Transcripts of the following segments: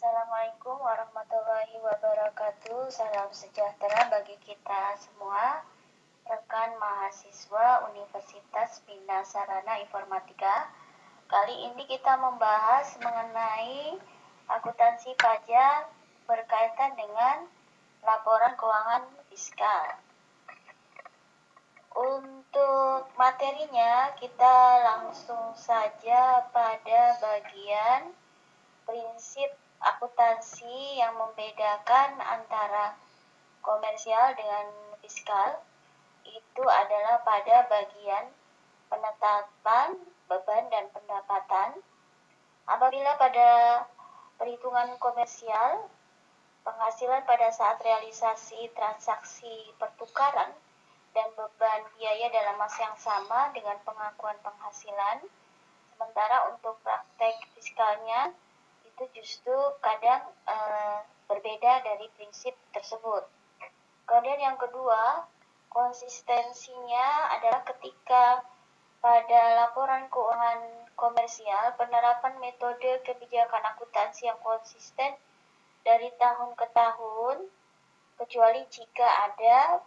Assalamualaikum warahmatullahi wabarakatuh. Salam sejahtera bagi kita semua, rekan mahasiswa Universitas Bina Sarana Informatika. Kali ini kita membahas mengenai akuntansi pajak berkaitan dengan laporan keuangan fiskal. Untuk materinya, kita langsung saja pada bagian prinsip akuntansi yang membedakan antara komersial dengan fiskal. Itu adalah pada bagian penetapan beban dan pendapatan. Apabila pada perhitungan komersial, penghasilan pada saat realisasi transaksi pertukaran dan beban biaya dalam masa yang sama dengan pengakuan penghasilan. Sementara untuk praktek fiskalnya itu justru kadang berbeda dari prinsip tersebut. Kemudian yang kedua, konsistensinya adalah ketika pada laporan keuangan komersial, penerapan metode kebijakan akuntansi yang konsisten dari tahun ke tahun, kecuali jika ada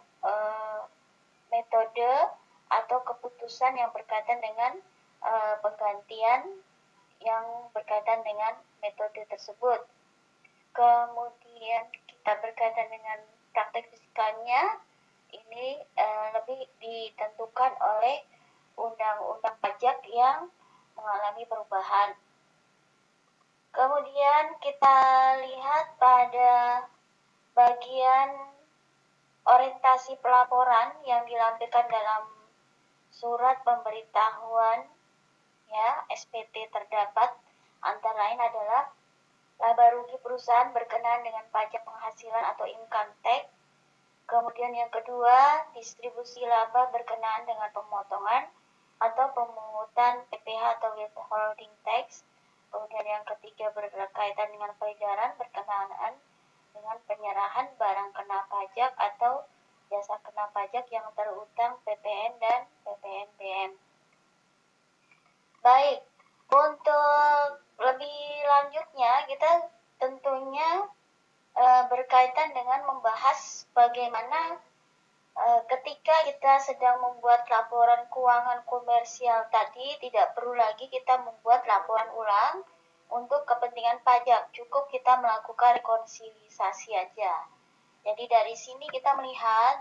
metode atau keputusan yang berkaitan dengan penggantian yang berkaitan dengan metode tersebut. Kemudian kita berkaitan dengan praktek fiskalnya, ini lebih ditentukan oleh undang-undang pajak yang mengalami perubahan. Kemudian kita lihat pada bagian orientasi pelaporan yang dilampirkan dalam surat pemberitahuan SPT terdapat antara lain adalah laba rugi perusahaan berkenaan dengan pajak penghasilan atau income tax. Kemudian yang kedua, distribusi laba berkenaan dengan pemotongan atau pemungutan PPh atau withholding tax. Kemudian yang ketiga berkaitan dengan peredaran berkenaan dengan penyerahan barang kena pajak atau jasa kena pajak yang terutang PPN dan PPNBM. Baik, untuk lebih lanjutnya kita tentunya berkaitan dengan membahas bagaimana ketika kita sedang membuat laporan keuangan komersial tadi, tidak perlu lagi kita membuat laporan ulang untuk kepentingan pajak, cukup kita melakukan rekonsiliasi aja. Jadi dari sini kita melihat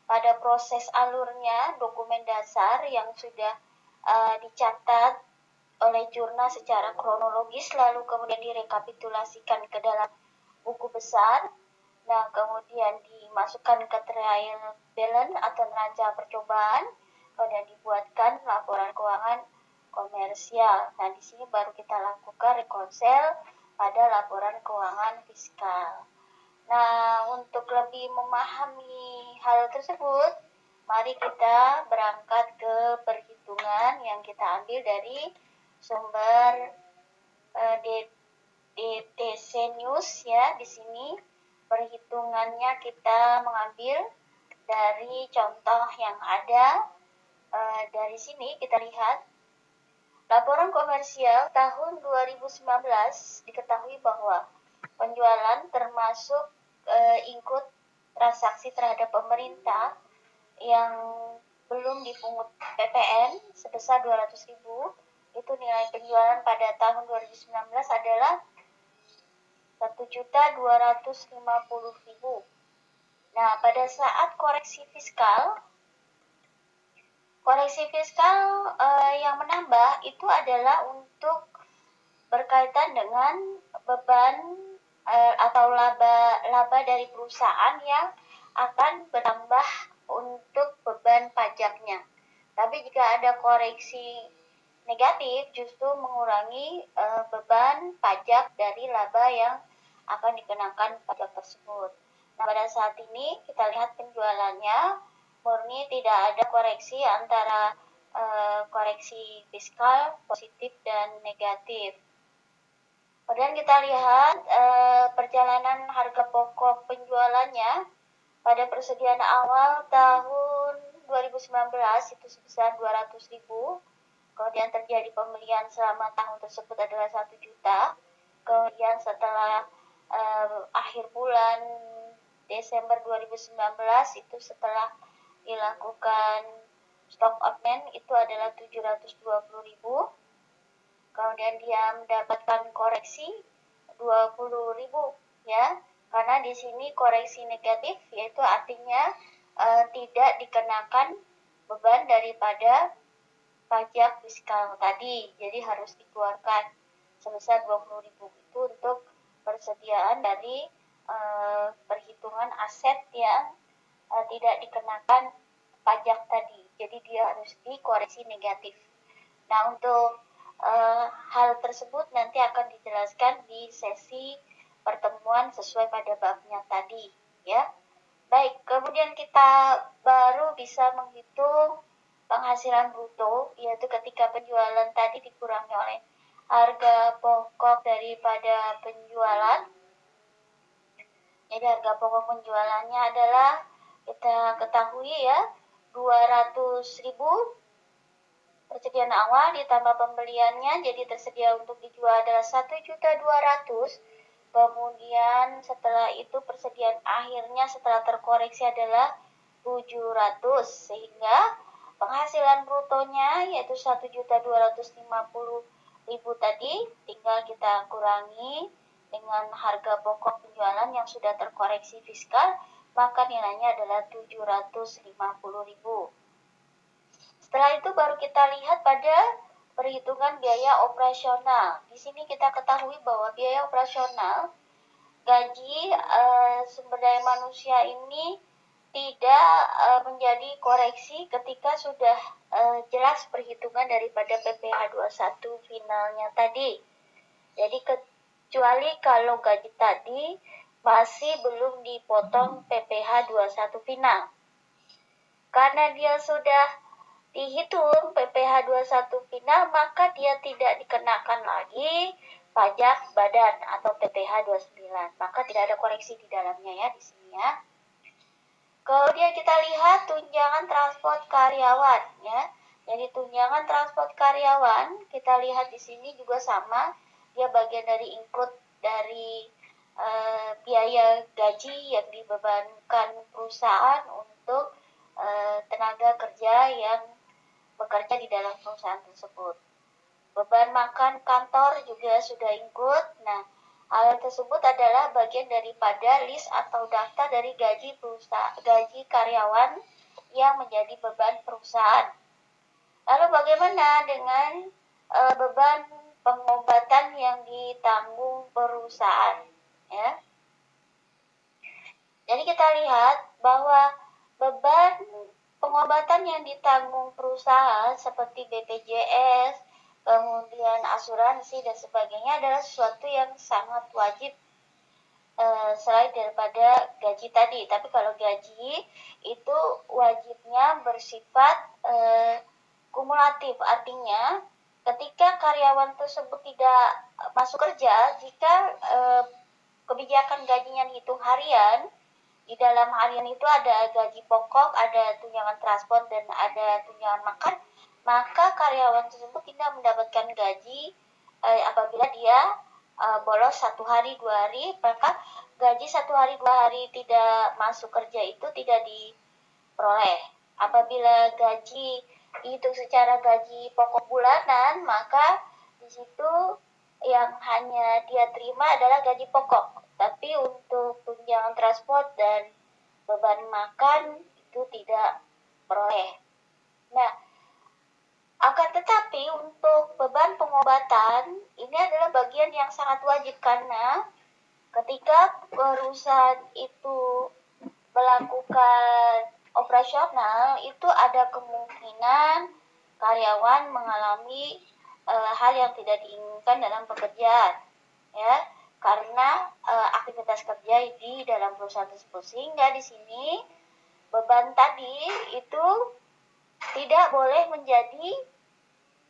pada proses alurnya dokumen dasar yang sudah dicatat oleh jurnal secara kronologis, lalu kemudian direkapitulasikan ke dalam buku besar. Nah, kemudian dimasukkan ke trial balance atau neraca percobaan, kemudian dibuatkan laporan keuangan komersial. Nah, di sini baru kita lakukan rekonsel pada laporan keuangan fiskal. Nah, untuk lebih memahami hal tersebut, mari kita berangkat ke perhitungan yang kita ambil dari sumber DTC News ya. Di sini perhitungannya kita mengambil dari contoh yang ada. Dari sini kita lihat laporan komersial tahun 2019 diketahui bahwa penjualan termasuk include transaksi terhadap pemerintah yang belum dipungut PPN sebesar 200.000. Itu nilai penjualan pada tahun 2019 adalah 1.250.000. Nah, pada saat koreksi fiskal yang menambah itu adalah untuk berkaitan dengan beban atau laba dari perusahaan yang akan bertambah untuk beban pajaknya. Tapi jika ada koreksi negatif, justru mengurangi beban pajak dari laba yang akan dikenakan pajak tersebut. Nah, pada saat ini kita lihat penjualannya murni tidak ada koreksi antara koreksi fiskal positif dan negatif. Kemudian kita lihat perjalanan harga pokok penjualannya pada persediaan awal tahun 2019 itu sebesar 200.000. Kemudian terjadi pembelian selama tahun tersebut adalah 1 juta. Kemudian setelah akhir bulan Desember 2019 itu setelah dilakukan stock option itu adalah 720.000. Kemudian dia mendapatkan koreksi 20.000 ya. Karena di sini koreksi negatif yaitu artinya tidak dikenakan beban daripada pajak fiskal tadi. Jadi harus dikeluarkan sebesar 20.000 itu untuk persediaan dari perhitungan aset yang tidak dikenakan pajak tadi. Jadi dia harus dikoreksi negatif. Nah, untuk hal tersebut nanti akan dijelaskan di sesi pertemuan sesuai pada babnya tadi, ya. Baik, kemudian kita baru bisa menghitung penghasilan bruto, yaitu ketika penjualan tadi dikurangi oleh harga pokok daripada penjualan. Jadi harga pokok penjualannya adalah kita ketahui ya 200.000 persediaan awal ditambah pembeliannya, jadi tersedia untuk dijual adalah 1.200.000. Kemudian setelah itu persediaan akhirnya setelah terkoreksi adalah 700, sehingga penghasilan brutonya yaitu 1.250.000 tadi tinggal kita kurangi dengan harga pokok penjualan yang sudah terkoreksi fiskal, maka nilainya adalah 750.000. Setelah itu baru kita lihat pada perhitungan biaya operasional. Di sini kita ketahui bahwa biaya operasional gaji sumber daya manusia ini tidak menjadi koreksi ketika sudah jelas perhitungan daripada PPh 21 finalnya tadi. Jadi kecuali kalau gaji tadi masih belum dipotong PPh 21 final. Karena dia sudah dihitung PPh 21 final, maka dia tidak dikenakan lagi pajak badan atau PPh 29. Maka tidak ada koreksi di dalamnya ya di sini ya. Kemudian kita lihat tunjangan transport karyawan ya. Jadi tunjangan transport karyawan kita lihat di sini juga sama, dia bagian dari include dari biaya gaji yang dibebankan perusahaan untuk tenaga kerja yang bekerja di dalam perusahaan tersebut. Beban makan kantor juga sudah include. Nah, hal tersebut adalah bagian daripada list atau daftar dari gaji karyawan yang menjadi beban perusahaan. Lalu bagaimana dengan beban pengobatan yang ditanggung perusahaan? Ya. Jadi kita lihat bahwa beban pengobatan yang ditanggung perusahaan seperti BPJS, kemudian asuransi dan sebagainya adalah sesuatu yang sangat wajib selain daripada gaji tadi. Tapi kalau gaji itu wajibnya bersifat kumulatif, artinya ketika karyawan tersebut tidak masuk kerja, jika kebijakan gajinya dihitung harian, di dalam harian itu ada gaji pokok, ada tunjangan transport, dan ada tunjangan makan, maka karyawan tersebut tidak mendapatkan gaji apabila dia bolos 1 hari 2 hari, maka gaji 1 hari 2 hari tidak masuk kerja itu tidak diperoleh. Apabila gaji dihitung secara gaji pokok bulanan, maka di situ yang hanya dia terima adalah gaji pokok. Tapi untuk tunjangan transport dan beban makan itu tidak peroleh. Nah, akan tetapi untuk beban pengobatan ini adalah bagian yang sangat wajib, karena ketika perusahaan itu melakukan operasional itu ada kemungkinan karyawan mengalami hal yang tidak diinginkan dalam pekerjaan ya, karena aktivitas kerja di dalam perusahaan tersebut, sehingga di sini beban tadi itu tidak boleh menjadi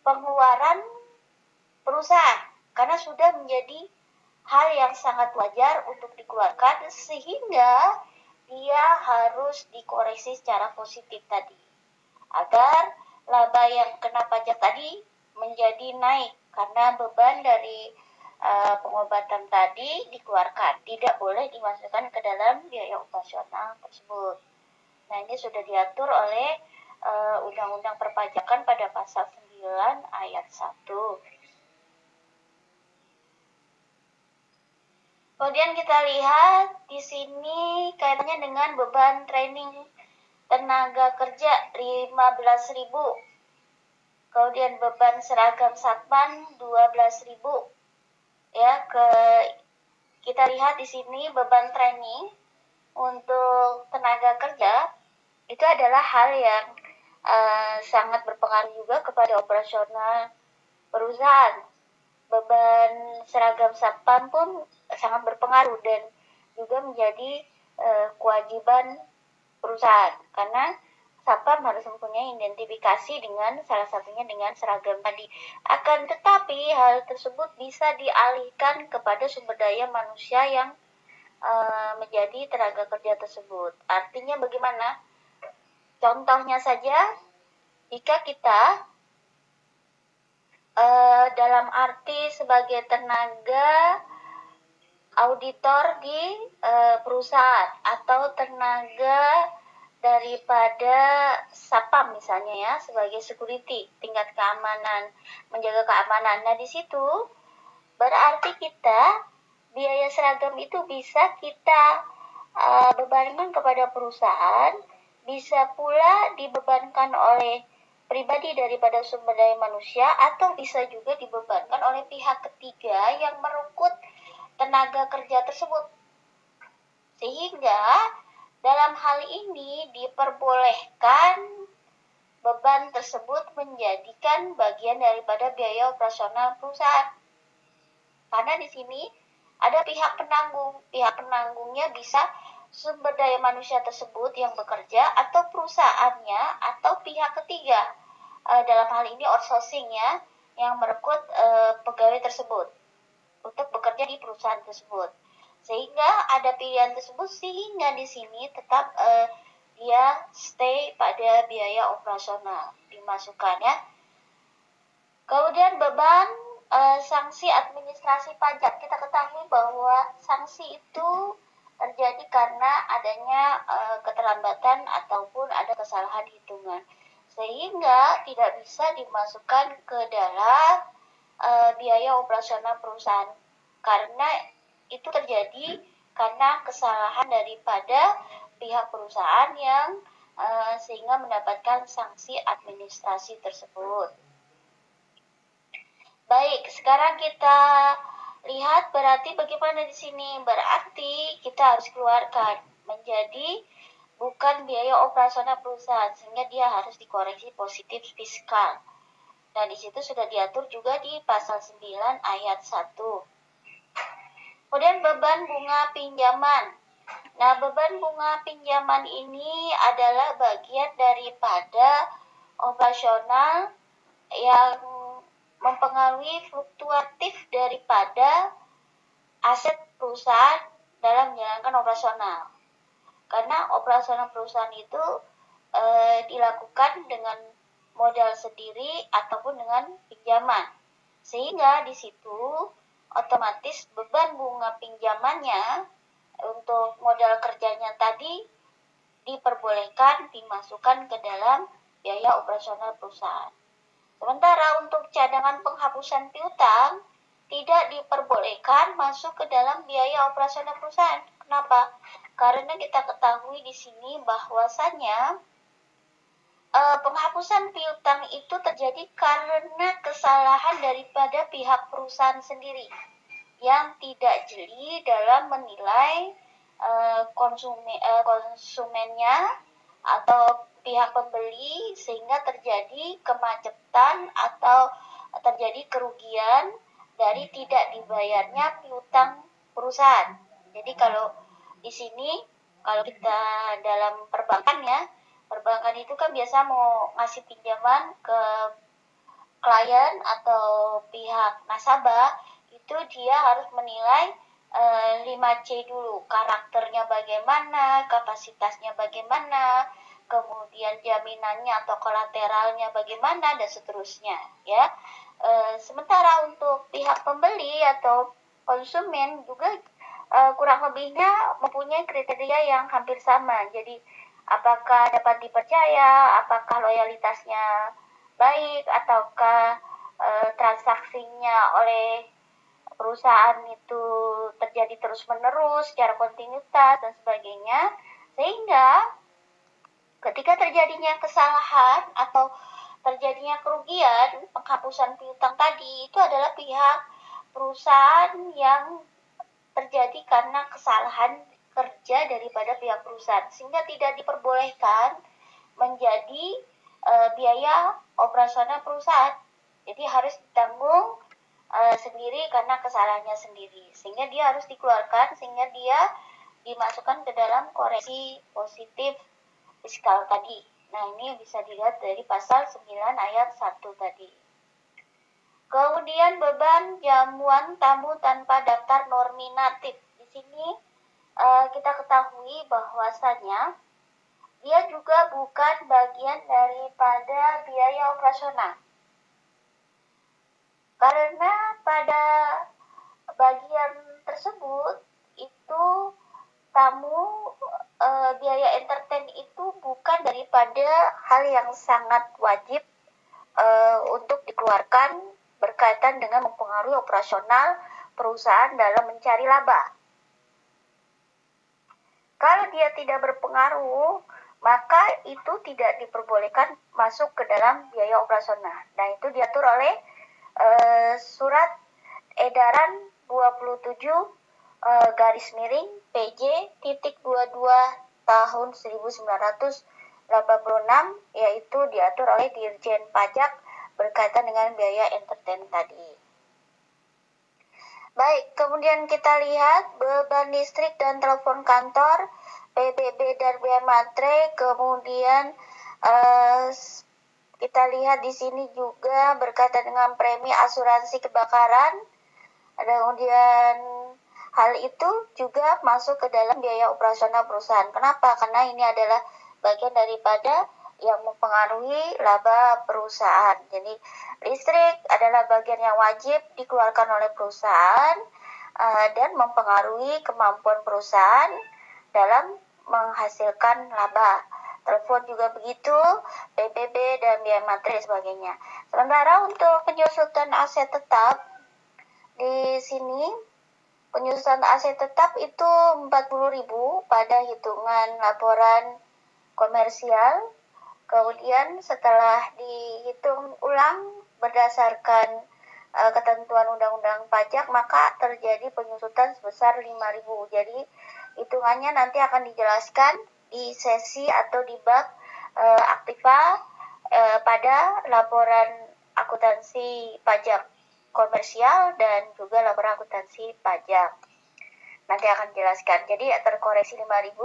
pengeluaran perusahaan karena sudah menjadi hal yang sangat wajar untuk dikeluarkan, sehingga dia harus dikoreksi secara positif tadi agar laba yang kena pajak tadi menjadi naik, karena beban dari pengobatan tadi dikeluarkan, tidak boleh dimasukkan ke dalam biaya operasional tersebut. Nah, ini sudah diatur oleh Undang-Undang Perpajakan pada pasal 9 ayat 1. Kemudian kita lihat di sini kaitannya dengan beban training tenaga kerja 15.000. Kemudian beban seragam satpam 12.000. Ya, kita lihat di sini beban training untuk tenaga kerja itu adalah hal yang sangat berpengaruh juga kepada operasional perusahaan. Beban seragam satpam pun sangat berpengaruh dan juga menjadi kewajiban perusahaan, karena satpam harus mempunyai identifikasi dengan salah satunya dengan seragam tadi. Akan tetapi hal tersebut bisa dialihkan kepada sumber daya manusia yang menjadi tenaga kerja tersebut. Artinya bagaimana? Contohnya saja, jika kita dalam arti sebagai tenaga auditor di perusahaan atau tenaga daripada satpam misalnya ya, sebagai security, tingkat keamanan, menjaga keamanan. Nah, di situ berarti kita biaya seragam itu bisa kita bebankan kepada perusahaan, bisa pula dibebankan oleh pribadi daripada sumber daya manusia, atau bisa juga dibebankan oleh pihak ketiga yang merenggut tenaga kerja tersebut. Sehingga dalam hal ini diperbolehkan beban tersebut menjadikan bagian daripada biaya operasional perusahaan. Karena di sini ada pihak penanggung. Pihak penanggungnya bisa sumber daya manusia tersebut yang bekerja, atau perusahaannya, atau pihak ketiga. Dalam hal ini outsourcing ya, yang merekrut pegawai tersebut untuk bekerja di perusahaan tersebut. Sehingga ada pilihan tersebut, sehingga di sini tetap dia stay pada biaya operasional dimasukkan ya. Kemudian beban sanksi administrasi pajak. Kita ketahui bahwa sanksi itu terjadi karena adanya keterlambatan ataupun ada kesalahan hitungan, sehingga tidak bisa dimasukkan ke dalam biaya operasional perusahaan, karena itu terjadi karena kesalahan daripada pihak perusahaan yang sehingga mendapatkan sanksi administrasi tersebut. Baik, sekarang kita lihat berarti bagaimana di sini. Berarti kita harus keluarkan menjadi bukan biaya operasional perusahaan, sehingga dia harus dikoreksi positif fiskal. Nah, di situ sudah diatur juga di pasal 9 ayat 1. Kemudian beban bunga pinjaman. Nah, beban bunga pinjaman ini adalah bagian daripada operasional yang mempengaruhi fluktuatif daripada aset perusahaan dalam menjalankan operasional. Karena operasional perusahaan itu dilakukan dengan modal sendiri ataupun dengan pinjaman. Sehingga di situ otomatis beban bunga pinjamannya untuk modal kerjanya tadi diperbolehkan dimasukkan ke dalam biaya operasional perusahaan. Sementara untuk cadangan penghapusan piutang tidak diperbolehkan masuk ke dalam biaya operasional perusahaan. Kenapa? Karena kita ketahui di sini bahwasanya penghapusan piutang itu terjadi karena kesalahan daripada pihak perusahaan sendiri yang tidak jeli dalam menilai konsumennya atau pihak pembeli, sehingga terjadi kemacetan atau terjadi kerugian dari tidak dibayarnya piutang perusahaan. Jadi kalau di sini, kalau kita dalam perbankan ya, perbankan itu kan biasa mau ngasih pinjaman ke klien atau pihak nasabah, itu dia harus menilai 5C dulu, karakternya bagaimana, kapasitasnya bagaimana, kemudian jaminannya atau kolateralnya bagaimana, dan seterusnya ya. Sementara untuk pihak pembeli atau konsumen juga kurang lebihnya mempunyai kriteria yang hampir sama. Jadi apakah dapat dipercaya, apakah loyalitasnya baik, ataukah transaksinya oleh perusahaan itu terjadi terus-menerus secara kontinuitas dan sebagainya. Sehingga ketika terjadinya kesalahan atau terjadinya kerugian, penghapusan piutang tadi itu adalah pihak perusahaan yang terjadi karena kesalahan kerja daripada pihak perusahaan, sehingga tidak diperbolehkan menjadi biaya operasional perusahaan. Jadi harus ditanggung sendiri karena kesalahannya sendiri, sehingga dia harus dikeluarkan, sehingga dia dimasukkan ke dalam koreksi positif fiskal tadi. Nah, ini bisa dilihat dari pasal 9 ayat 1 tadi. Kemudian beban jamuan tamu tanpa daftar nominatif. Di sini kita ketahui bahwasanya dia juga bukan bagian daripada biaya operasional. Karena pada bagian tersebut itu tamu biaya entertain itu bukan daripada hal yang sangat wajib untuk dikeluarkan berkaitan dengan mempengaruhi operasional perusahaan dalam mencari laba. Kalau dia tidak berpengaruh, maka itu tidak diperbolehkan masuk ke dalam biaya operasional. Nah, itu diatur oleh surat edaran 27 garis miring PJ titik 22 tahun 1986, yaitu diatur oleh Dirjen Pajak berkaitan dengan biaya entertain tadi. Baik, kemudian kita lihat beban listrik dan telepon kantor, PBB dan biaya materai. Kemudian kita lihat di sini juga berkaitan dengan premi asuransi kebakaran. Kemudian hal itu juga masuk ke dalam biaya operasional perusahaan. Kenapa? Karena ini adalah bagian daripada yang mempengaruhi laba perusahaan. Jadi listrik adalah bagian yang wajib dikeluarkan oleh perusahaan dan mempengaruhi kemampuan perusahaan dalam menghasilkan laba. Telepon juga begitu, PBB dan biaya materai sebagainya. Sementara untuk penyusutan aset tetap, di sini penyusutan aset tetap itu 40.000 pada hitungan laporan komersial. Kemudian setelah dihitung ulang berdasarkan ketentuan undang-undang pajak, maka terjadi penyusutan sebesar 5.000. Jadi hitungannya nanti akan dijelaskan di sesi atau di bab aktiva pada laporan akuntansi pajak komersial dan juga laporan akuntansi pajak. Nanti akan dijelaskan. Jadi terkoreksi 5.000,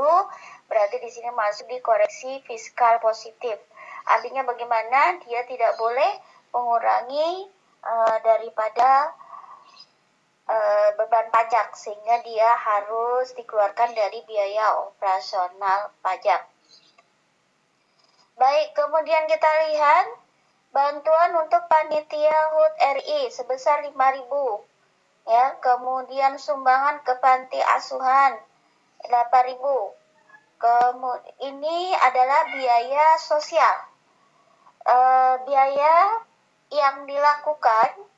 berarti di sini masuk di koreksi fiskal positif. Artinya bagaimana dia tidak boleh mengurangi daripada beban pajak, sehingga dia harus dikeluarkan dari biaya operasional pajak. Baik, kemudian kita lihat bantuan untuk panitia HUT RI sebesar 5.000. Ya, kemudian sumbangan ke panti asuhan 8.000. Ini adalah biaya sosial. Biaya yang dilakukan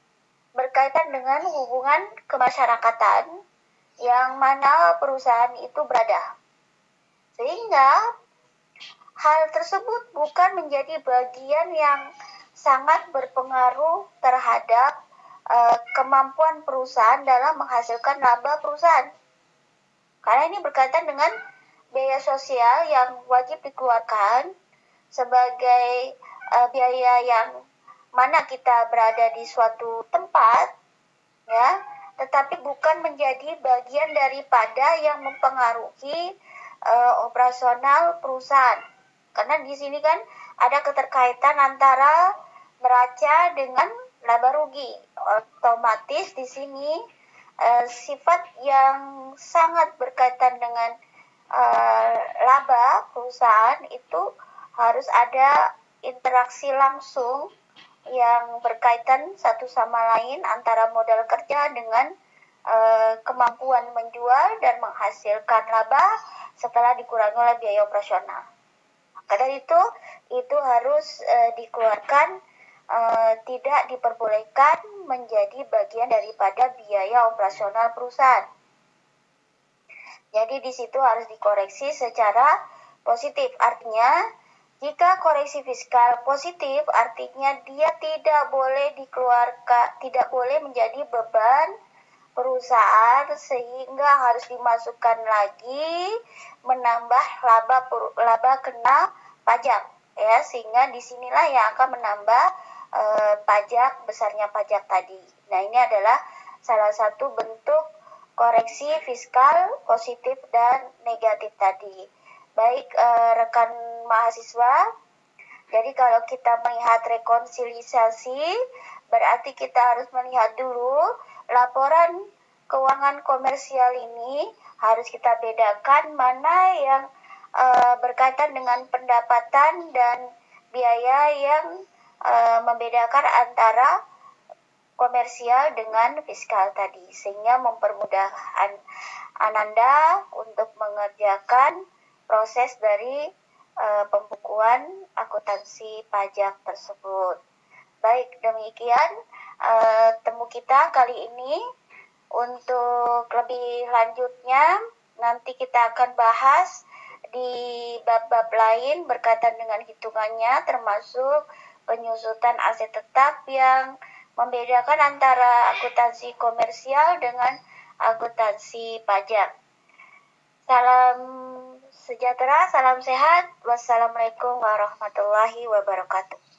berkaitan dengan hubungan kemasyarakatan yang mana perusahaan itu berada. Sehingga hal tersebut bukan menjadi bagian yang sangat berpengaruh terhadap kemampuan perusahaan dalam menghasilkan laba perusahaan. Karena ini berkaitan dengan biaya sosial yang wajib dikeluarkan sebagai biaya yang mana kita berada di suatu tempat, ya, tetapi bukan menjadi bagian daripada yang mempengaruhi operasional perusahaan. Karena di sini kan ada keterkaitan antara neraca dengan laba rugi. Otomatis di sini sifat yang sangat berkaitan dengan laba perusahaan itu harus ada interaksi langsung yang berkaitan satu sama lain antara modal kerja dengan kemampuan menjual dan menghasilkan laba setelah dikurangi oleh biaya operasional. Karena itu harus dikeluarkan, tidak diperbolehkan menjadi bagian daripada biaya operasional perusahaan. Jadi di situ harus dikoreksi secara positif. Artinya jika koreksi fiskal positif, artinya dia tidak boleh dikeluarkan, tidak boleh menjadi beban perusahaan sehingga harus dimasukkan lagi menambah laba kena pajak, ya, sehingga disinilah yang akan menambah pajak, besarnya pajak tadi. Nah, ini adalah salah satu bentuk koreksi fiskal positif dan negatif tadi. Baik rekan mahasiswa, jadi kalau kita melihat rekonsiliasi, berarti kita harus melihat dulu laporan keuangan komersial ini harus kita bedakan mana yang berkaitan dengan pendapatan dan biaya yang membedakan antara komersial dengan fiskal tadi, sehingga mempermudah Ananda untuk mengerjakan proses dari pembukuan akuntansi pajak tersebut. Baik, demikian temu kita kali ini. Untuk lebih lanjutnya, nanti kita akan bahas di bab-bab lain berkaitan dengan hitungannya, termasuk penyusutan aset tetap yang membedakan antara akuntansi komersial dengan akuntansi pajak. Salam sejahtera, salam sehat. Wassalamualaikum warahmatullahi wabarakatuh.